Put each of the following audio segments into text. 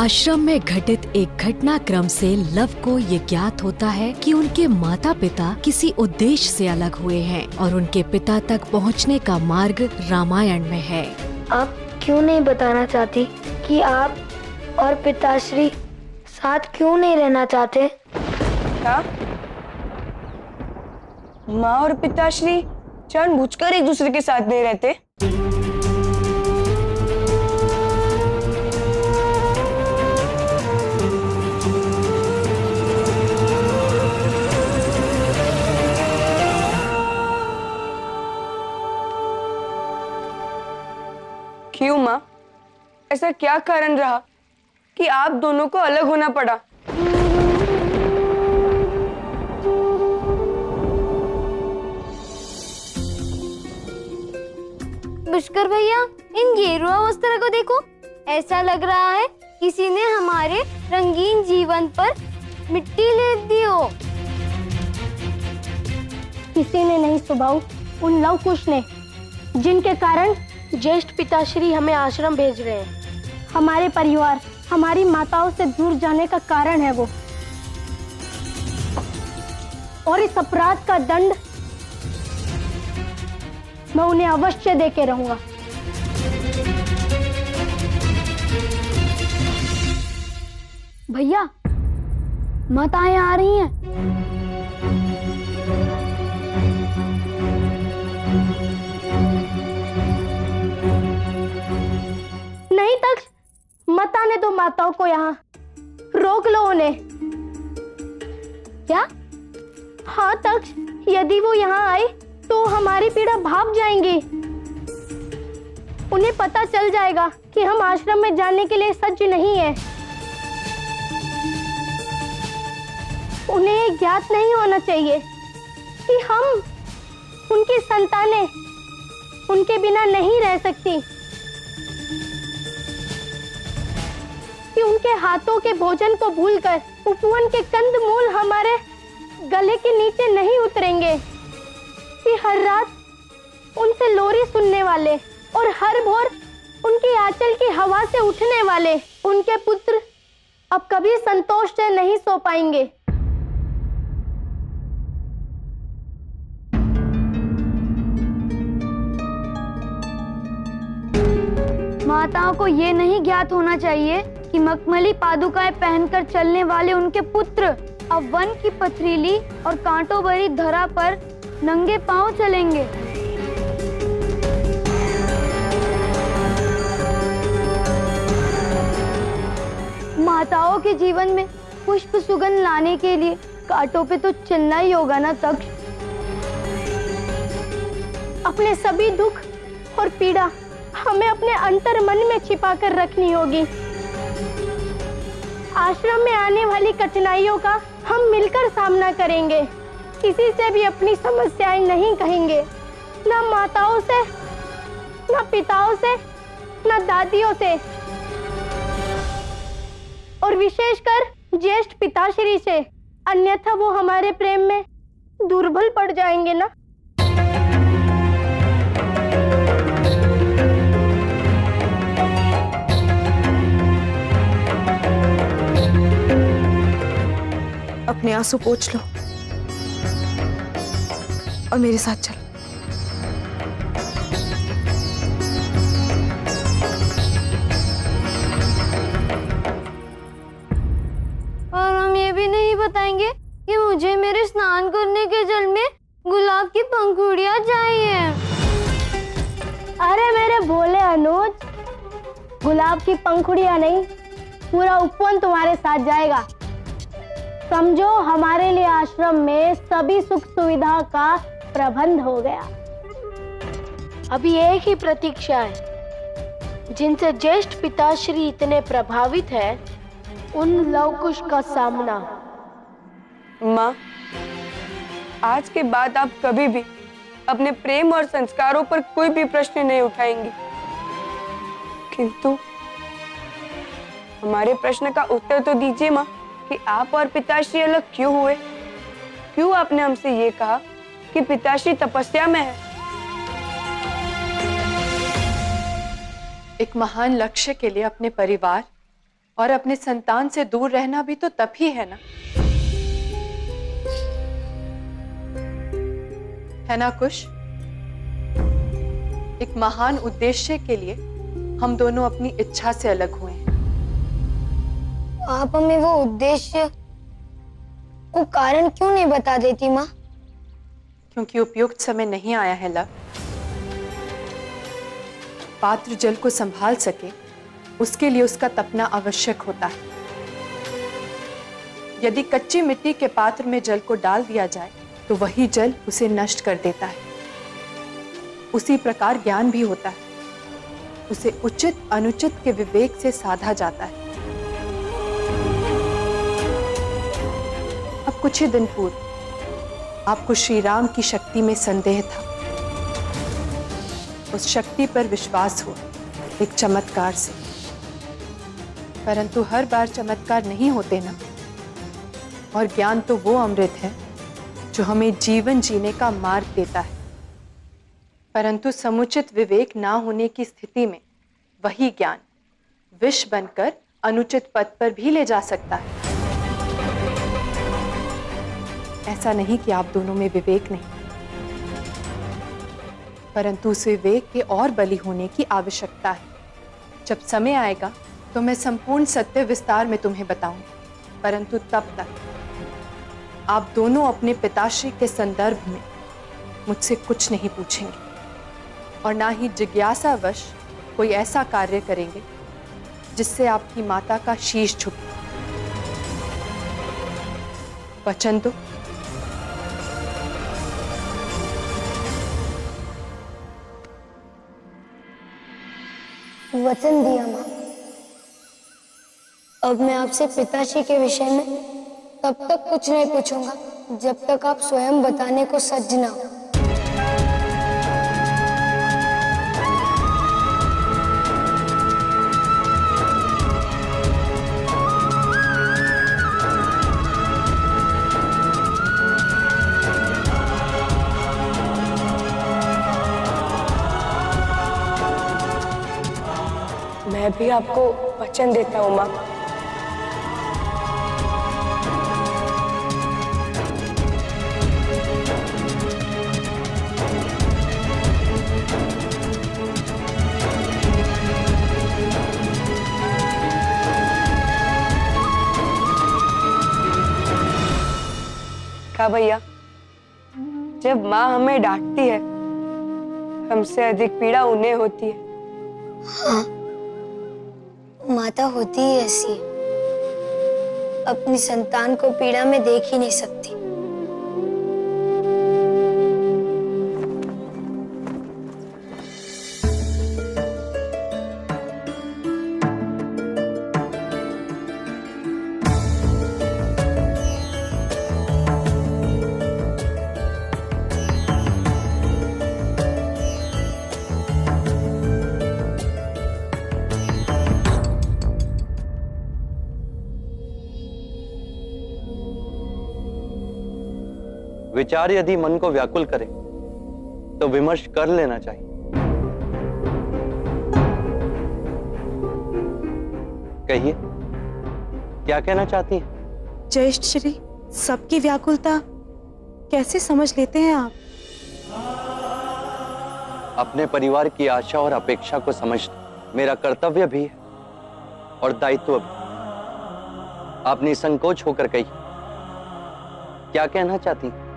आश्रम में घटित एक घटनाक्रम से लव को ये ज्ञात होता है कि उनके माता पिता किसी उद्देश्य से अलग हुए हैं और उनके पिता तक पहुंचने का मार्ग रामायण में है। आप क्यों नहीं बताना चाहती कि आप और पिताश्री साथ क्यों नहीं रहना चाहते? क्या माँ और पिताश्री जानबूझकर एक दूसरे के साथ नहीं रहते? क्यों माँ? ऐसा क्या कारण रहा कि आप दोनों को अलग होना पड़ा? पुष्कर भैया, इन गेरुआ वस्त्र को देखो। ऐसा लग रहा है किसी ने हमारे रंगीन जीवन पर मिट्टी लेप दी हो। किसी ने नहीं सुभाऊ, उन लव कुश ने, जिनके कारण ज्येष्ठ पिताश्री हमें आश्रम भेज रहे हैं। हमारे परिवार, हमारी माताओं से दूर जाने का कारण है वो, और इस अपराध का दंड मैं उन्हें अवश्य देके रहूंगा। भैया, माताएं आ रही हैं। नहीं तक मत आने दो माताओं को यहाँ, रोक लो उन्हें। क्या? हाँ तक, यदि वो यहाँ आए तो हमारी पीड़ा भाप जाएंगी। उन्हें पता चल जाएगा कि हम आश्रम में जाने के लिए सज्ज नहीं है। उन्हें ज्ञात नहीं होना चाहिए कि हम उनकी संतानें उनके बिना नहीं रह सकती, कि उनके हाथों के भोजन को भूलकर उपवन के कंदमूल हमारे गले के नीचे नहीं उतरेंगे, कि हर रात उनसे लोरी सुनने वाले और हर भोर उनकी आंचल की हवा से उठने वाले उनके पुत्र अब कभी संतोष से नहीं सो पाएंगे। माताओं को ये नहीं ज्ञात होना चाहिए कि मखमली पादुकाएं पहनकर चलने वाले उनके पुत्र अब वन की पथरीली और कांटों भरी धरा पर नंगे पांव चलेंगे। माताओं के जीवन में पुष्प सुगंध लाने के लिए कांटों पे तो चलना ही होगा ना तक्ष। अपने सभी दुख और पीड़ा हमें अपने अंतर मन में छिपा कर रखनी होगी। आश्रम में आने वाली कठिनाइयों का हम मिलकर सामना करेंगे। किसी से भी अपनी समस्याएं नहीं कहेंगे, ना माताओं से, ना पिताओं से, ना दादियों से, और विशेषकर ज्येष्ठ पिताश्री से, अन्यथा वो हमारे प्रेम में दुर्बल पड़ जाएंगे ना। अपने आंसू पोंछ लो और मेरे साथ चलो। और हम ये भी नहीं बताएंगे कि मुझे मेरे स्नान करने के जल में गुलाब की पंखुड़ियां चाहिए। अरे मेरे भोले अनुज, गुलाब की पंखुड़ियां नहीं, पूरा उपवन तुम्हारे साथ जाएगा। समझो हमारे लिए आश्रम में सभी सुख सुविधा का प्रबंध हो गया। अभी एक ही प्रतीक्षा है, जिनसे ज्येष्ठ पिताश्री इतने प्रभावित है, उन लवकुश का सामना। माँ, आज के बाद आप कभी भी अपने प्रेम और संस्कारों पर कोई भी प्रश्न नहीं उठाएंगी, किंतु हमारे प्रश्न का उत्तर तो दीजिए माँ कि आप और पिताश्री अलग क्यों हुए? क्यों आपने हमसे ये कहा कि पिताश्री तपस्या में है? एक महान लक्ष्य के लिए अपने परिवार और अपने संतान से दूर रहना भी तो तब ही है ना, कुश? एक महान उद्देश्य के लिए हम दोनों अपनी इच्छा से अलग हुए हैं। आप हमें वो उद्देश्य को कारण क्यों नहीं बता देती माँ? क्योंकि उपयुक्त समय नहीं आया है लव। पात्र जल को संभाल सके उसके लिए उसका तपना आवश्यक होता है। यदि कच्ची मिट्टी के पात्र में जल को डाल दिया जाए तो वही जल उसे नष्ट कर देता है। उसी प्रकार ज्ञान भी होता है, उसे उचित अनुचित के विवेक से साधा जाता है। अब कुछ ही दिन पूर्व आपको श्री राम की शक्ति में संदेह था। उस शक्ति पर विश्वास हुआ एक चमत्कार से, परंतु हर बार चमत्कार नहीं होते ना। और ज्ञान तो वो अमृत है जो हमें जीवन जीने का मार्ग देता है, परंतु समुचित विवेक ना होने की स्थिति में वही ज्ञान विष बनकर अनुचित पद पर भी ले जा सकता है। ऐसा नहीं कि आप दोनों में विवेक नहीं, परंतु उस विवेक के और बली होने की आवश्यकता है। जब समय आएगा तो मैं संपूर्ण सत्य विस्तार में तुम्हें बताऊंगी, परंतु तब तक आप दोनों अपने पिताश्री के संदर्भ में मुझसे कुछ नहीं पूछेंगे और ना ही जिज्ञासावश कोई ऐसा कार्य करेंगे जिससे आपकी माता का शीश झुके। वचन दो। वचन दिया माँ। अब मैं आपसे पिताश्री के विषय में तब तक कुछ नहीं पूछूंगा जब तक आप स्वयं बताने को सज्ज ना हो। मैं भी आपको वचन देता हूँ माँ। का भैया, जब माँ हमें डांटती है हमसे अधिक पीड़ा उन्हें होती है। हाँ, माता होती ही ऐसी है, अपनी संतान को पीड़ा में देख ही नहीं सकती। विचार यदि मन को व्याकुल करे तो विमर्श कर लेना चाहिए। कहिए, क्या कहना चाहती हैं? ज्येष्ठ श्री, सबकी व्याकुलता कैसे समझ लेते हैं आप? अपने परिवार की आशा और अपेक्षा को समझना मेरा कर्तव्य भी है और दायित्व भी। आप निसंकोच होकर कहिए, क्या कहना चाहती हैं?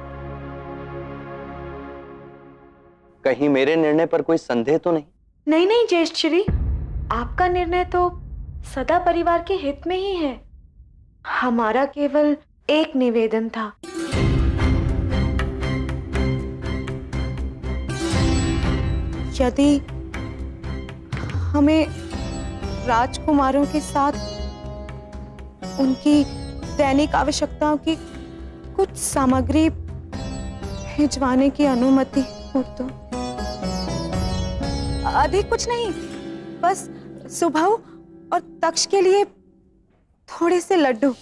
कहीं मेरे निर्णय पर कोई संदेह तो नहीं? नहीं नहीं ज्येष्ठ श्री, आपका निर्णय तो सदा परिवार के हित में ही है। हमारा केवल एक निवेदन था। यदि हमें राजकुमारों के साथ उनकी दैनिक आवश्यकताओं की कुछ सामग्री भिजवाने की अनुमति हो तो। अधिक कुछ नहीं, बस सुबह और तक्ष के लिए थोड़े से लड्डू।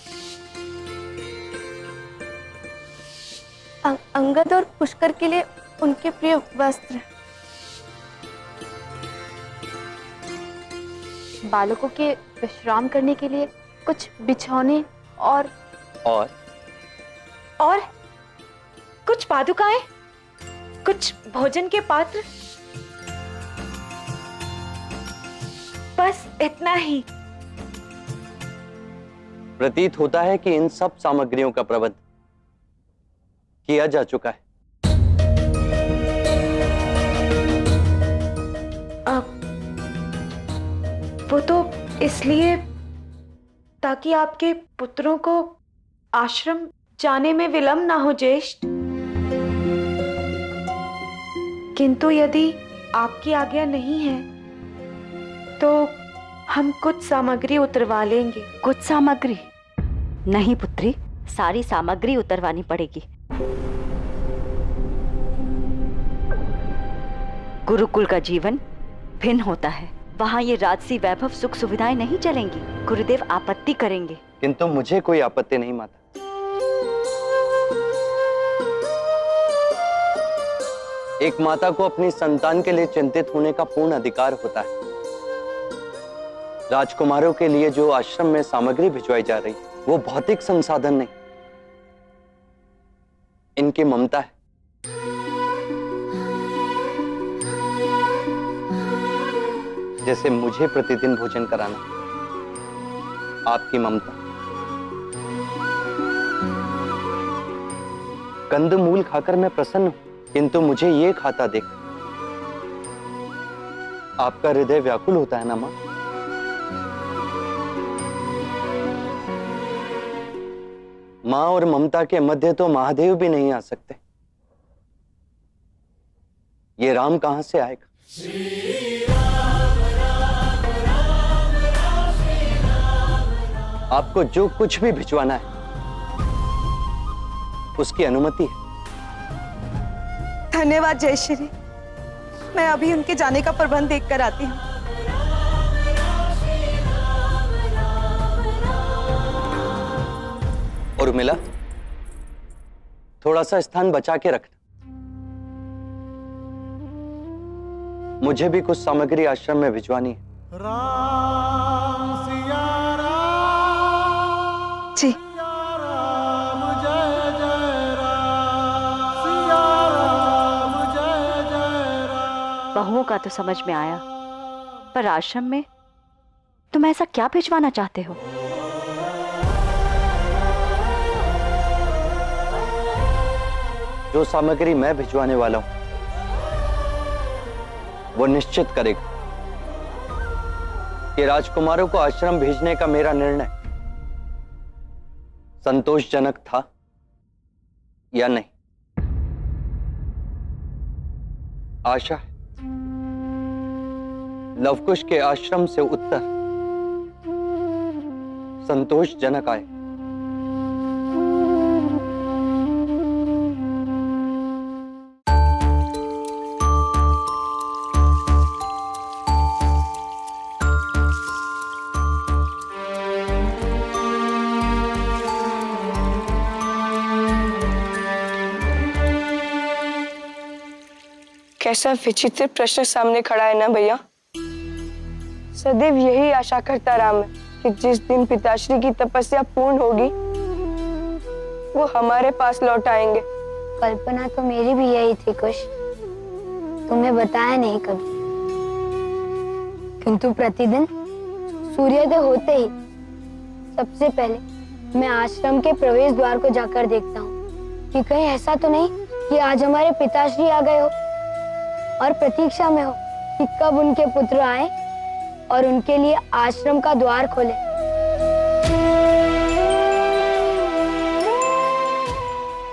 अंगद और पुष्कर के लिए उनके प्रिय वस्त्र। बालकों के विश्राम करने के लिए कुछ बिछौने और कुछ पादुकाएं, कुछ भोजन के पात्र, बस इतना ही। प्रतीत होता है कि इन सब सामग्रियों का प्रबंध किया जा चुका है। वो तो इसलिए ताकि आपके पुत्रों को आश्रम जाने में विलंब ना हो ज्येष्ठ। किंतु यदि आपकी आज्ञा नहीं है तो हम कुछ सामग्री उतरवा लेंगे। कुछ सामग्री नहीं पुत्री, सारी सामग्री उतरवानी पड़ेगी। गुरुकुल का जीवन भिन्न होता है, वहाँ ये राजसी वैभव सुख सुविधाएं नहीं चलेंगी। गुरुदेव आपत्ति करेंगे। किंतु मुझे कोई आपत्ति नहीं माता। एक माता को अपनी संतान के लिए चिंतित होने का पूर्ण अधिकार होता है। राजकुमारों के लिए जो आश्रम में सामग्री भिजवाई जा रही वो भौतिक संसाधन नहीं, इनकी ममता है। जैसे मुझे प्रतिदिन भोजन कराना आपकी ममता। कंद मूल खाकर मैं प्रसन्न हूं, किंतु मुझे ये खाता देख आपका हृदय व्याकुल होता है ना मां? मां और ममता के मध्य तो महादेव भी नहीं आ सकते। ये राम कहां से आएगा? आपको जो कुछ भी भिजवाना है उसकी अनुमति है। धन्यवाद जयश्री, मैं अभी उनके जाने का प्रबंध देख कर आती हूँ। और उर्मिला, थोड़ा सा स्थान बचा के रखना। मुझे भी कुछ सामग्री आश्रम में भिजवानी है। जी। बहुओं का तो समझ में आया, पर आश्रम में तुम ऐसा क्या भिजवाना चाहते हो? जो सामग्री मैं भिजवाने वाला हूं वो निश्चित करेगा कि राजकुमारों को आश्रम भेजने का मेरा निर्णय संतोषजनक था या नहीं। आशा है लवकुश के आश्रम से उत्तर संतोषजनक आए। कैसा विचित्र प्रश्न सामने खड़ा है ना भैया। सदैव यही आशा करता रहा मैं कि जिस दिन पिताश्री की तपस्या पूर्ण होगी वो हमारे पास लौट आएंगे। कल्पना तो मेरी भी यही थी कुश, तुम्हें बताया नहीं कभी। किंतु प्रतिदिन सूर्योदय होते ही सबसे पहले मैं आश्रम के प्रवेश द्वार को जाकर देखता हूँ कि कहीं ऐसा तो नहीं कि आज हमारे पिताश्री आ गए हो, और प्रतीक्षा में हो कि कब उनके पुत्र आए और उनके लिए आश्रम का द्वार खोले।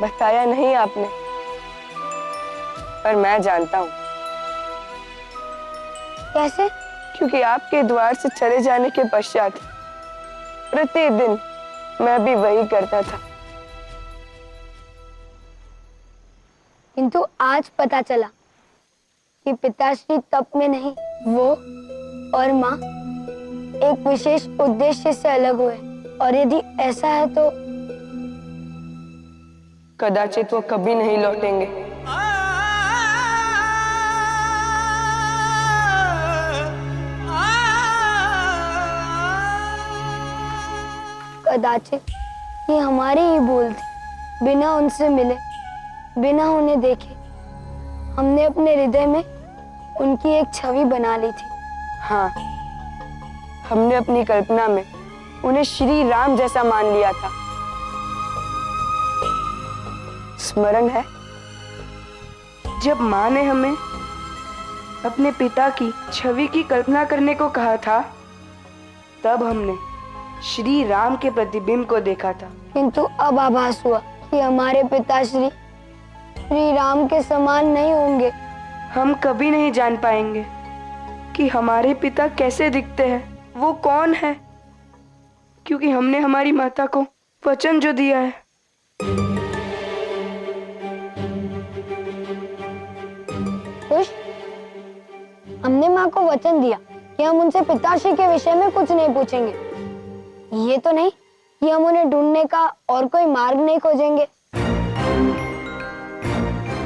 बताया नहीं आपने, पर मैं जानता हूँ। कैसे? क्योंकि आपके द्वार से चले जाने के पश्चात प्रतिदिन मैं भी वही करता था। किंतु आज पता चला कि पिताश्री तप में नहीं, वो और माँ एक विशेष उद्देश्य से अलग हुए, और यदि ऐसा है तो कदाचित वो कभी नहीं लौटेंगे। कदाचित ये हमारी ही भूल थी। बिना उनसे मिले, बिना उन्हें देखे हमने अपने हृदय में उनकी एक छवि बना ली थी। हाँ, हमने अपनी कल्पना में उन्हें श्री राम जैसा मान लिया था। स्मरण है जब माँ ने हमें अपने पिता की छवि की कल्पना करने को कहा था, तब हमने श्री राम के प्रतिबिंब को देखा था। किंतु अब आभास हुआ कि हमारे पिताश्री श्री राम के समान नहीं होंगे। हम कभी नहीं जान पाएंगे कि हमारे पिता कैसे दिखते हैं, वो कौन है, क्योंकि हमने हमारी माता को वचन जो दिया है। खुश, हमने माँ को वचन दिया कि हम उनसे पिताश्री के विषय में कुछ नहीं पूछेंगे। ये तो नहीं कि हम उन्हें ढूंढने का और कोई मार्ग नहीं खोजेंगे।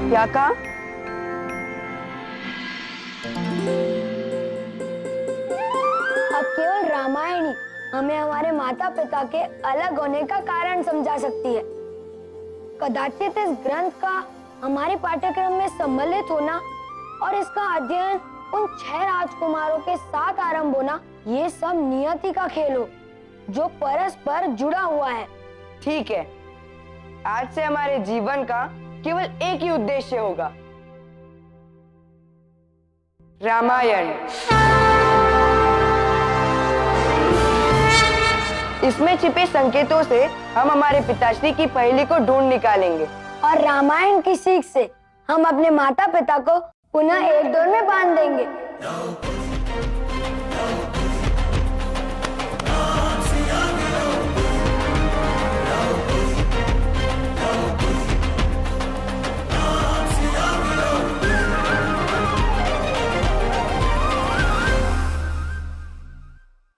क्या कहा? अब केवल रामायण ही हमें हमारे माता पिता के अलग होने का कारण समझा सकती है। कदाचित इस ग्रंथ का हमारे पाठ्यक्रम में सम्मिलित होना और इसका अध्ययन उन 6 राजकुमारों के साथ आरंभ होना, ये सब नियति का खेल हो जो परस्पर जुड़ा हुआ है। ठीक है, आज से हमारे जीवन का केवल एक ही उद्देश्य होगा, रामायण। इसमें छिपे संकेतों से हम हमारे पिताश्री की पहेली को ढूंढ निकालेंगे और रामायण की सीख से हम अपने माता पिता को पुनः एक डोर में बांध देंगे।